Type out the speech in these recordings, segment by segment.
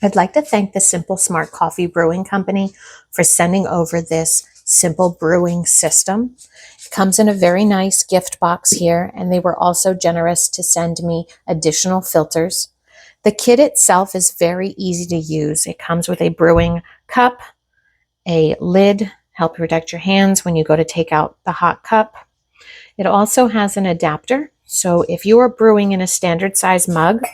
I'd like to thank the Simple Smart Coffee Brewing Company for sending over this simple brewing system. It comes in a very nice gift box here, and they were also generous to send me additional filters. The kit itself is very easy to use. It comes with a brewing cup, a lid, help protect your hands when you go to take out the hot cup. It also has an adapter, so if you are brewing in a standard size mug,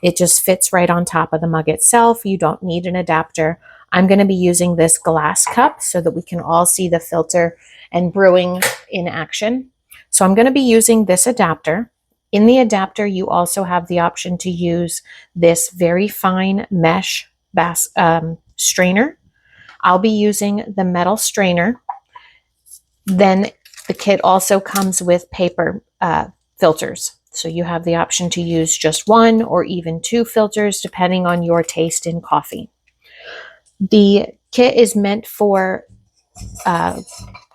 it just fits right on top of the mug itself. You don't need an adapter. I'm going to be using this glass cup so that we can all see the filter and brewing in action. So I'm going to be using this adapter. In the adapter, you also have the option to use this very fine mesh strainer. I'll be using the metal strainer. Then the kit also comes with paper filters. So you have the option to use just one or even two filters depending on your taste in coffee. The kit is meant for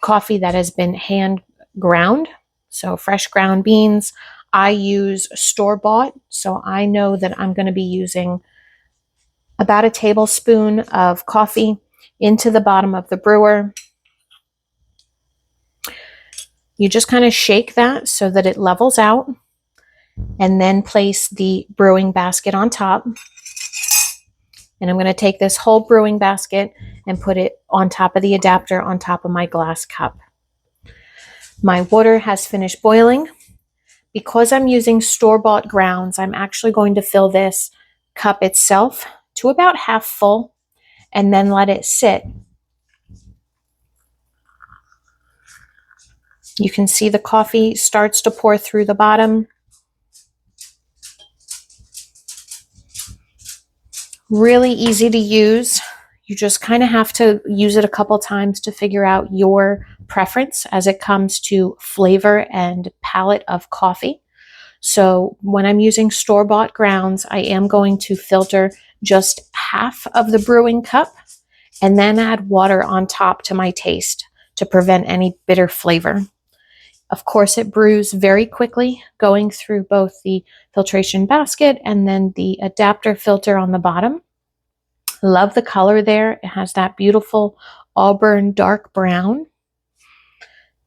coffee that has been hand ground, so fresh ground beans. I use store-bought, so I know that I'm going to be using about a tablespoon of coffee into the bottom of the brewer. You just kind of shake that so that it levels out, and then place the brewing basket on top. And I'm going to take this whole brewing basket and put it on top of the adapter on top of my glass cup. My water has finished boiling. Because I'm using store-bought grounds, I'm actually going to fill this cup itself to about half full and then let it sit. You can see the coffee starts to pour through the bottom. Really easy to use. You just kind of have to use it a couple times to figure out your preference as it comes to flavor and palate of coffee. So when I'm using store-bought grounds, I am going to filter just half of the brewing cup and then add water on top to my taste to prevent any bitter flavor. Of course, it brews very quickly, going through both the filtration basket and then the adapter filter on the bottom. Love the color there. It has that beautiful auburn dark brown.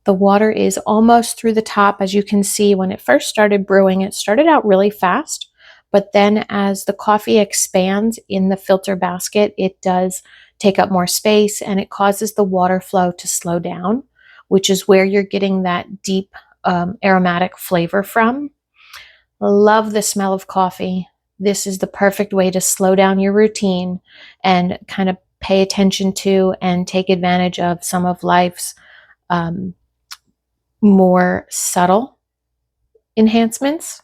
The water is almost through the top. As you can see, when it first started brewing, it started out really fast, but then as the coffee expands in the filter basket, it does take up more space and it causes the water flow to slow down, which is where you're getting that deep aromatic flavor from. Love the smell of coffee. This is the perfect way to slow down your routine and kind of pay attention to and take advantage of some of life's more subtle enhancements.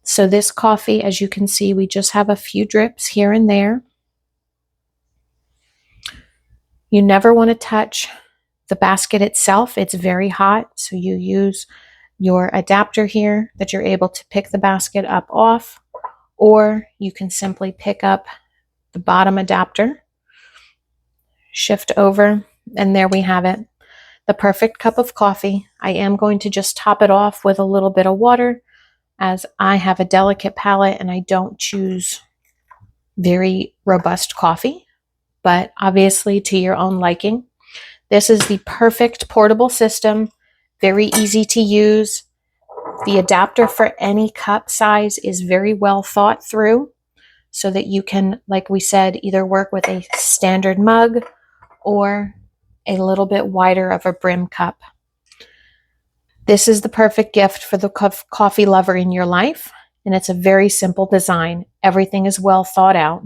So this coffee, as you can see, we just have a few drips here and there. You never want to touch the basket itself. It's very hot, so you use your adapter here that you're able to pick the basket up off, or you can simply pick up the bottom adapter, shift over, and there we have it. The perfect cup of coffee. I am going to just top it off with a little bit of water, as I have a delicate palate and I don't choose very robust coffee, but obviously to your own liking. This is the perfect portable system, very easy to use. The adapter for any cup size is very well thought through so that you can, like we said, either work with a standard mug or a little bit wider of a brim cup. This is the perfect gift for the coffee lover in your life, and it's a very simple design. Everything is well thought out.